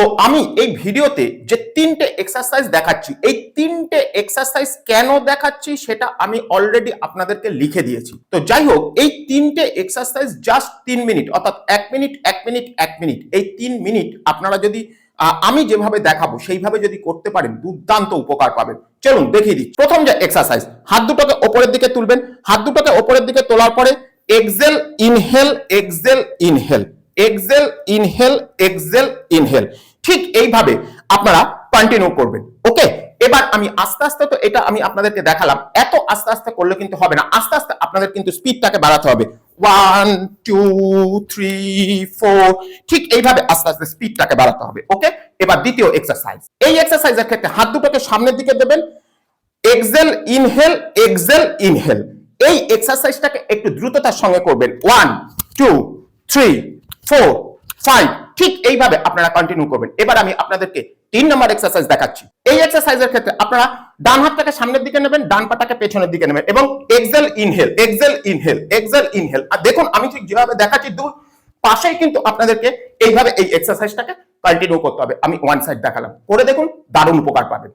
তো আমি এই ভিডিওতে যে তিনটে এক্সারসাইজ দেখাচ্ছি, এই তিনটে এক্সারসাইজ কেন দেখাচ্ছি সেটা আমি অলরেডি আপনাদেরকে লিখে দিয়েছি। তো যাই হোক, এই তিনটে এক্সারসাইজ জাস্ট 3 মিনিট, অর্থাৎ 1 মিনিট 1 মিনিট 1 মিনিট, এই 3 মিনিট আপনারা যদি আমি যেভাবে দেখাবো সেইভাবে যদি করতে পারেন, দুর্দান্ত উপকার পাবেন। চলুন দেখিয়ে দিচ্ছি। প্রথম যে এক্সারসাইজ, হাত দুটোকে ওপরের দিকে তুলবেন। হাত দুটোকে ওপরের দিকে তোলার পরে Excel inhale, exhale inhale, exhale inhale, exhale inhale, ঠিক এইভাবে আপনারা কন্টিনিউ করবেন। ওকে, এবার আমি আস্তে আস্তে, তো এটা আমি আপনাদেরকে দেখালাম, এত আস্তে আস্তে করলে কিন্তু হবে না, আস্তে আস্তে আপনাদের কিন্তু স্পিডটাকে বাড়াতে হবে। 1 2 3 4, ঠিক এইভাবে আস্তে আস্তে স্পিডটাকে বাড়াতে হবে। ওকে, এবার দ্বিতীয় এক্সারসাইজ। এই এক্সারসাইজের ক্ষেত্রে হাত দুটোকে সামনের দিকে দেবেন, এক্সেল ইনহেল, এক্সেল ইনহেল। এই এক্সারসাইজটাকে একটু দ্রুততার সঙ্গে করবেন। 1 2 3 4 5, ঠিক এইভাবে আপনারা কন্টিনিউ করবেন। এবার আমি আপনাদেরকে 3 নম্বর এক্সারসাইজ দেখাচ্ছি। এই এক্সারসাইজের ক্ষেত্রে আপনারা ডান হাতটাকে সামনের দিকে নেবেন, ডান পাটাকে পেছনের দিকে নেবেন এবং exhale inhale, exhale inhale, exhale inhale. আর দেখুন আমি ঠিক যেভাবে দেখাচ্ছি, দূর পাশেই কিন্তু আপনাদেরকে এইভাবে এই এক্সারসাইজটাকে কন্টিনিউ করতে হবে। আমি ওয়ান সাইড দেখালাম, করে দেখুন, দারুণ উপকার পাবেন।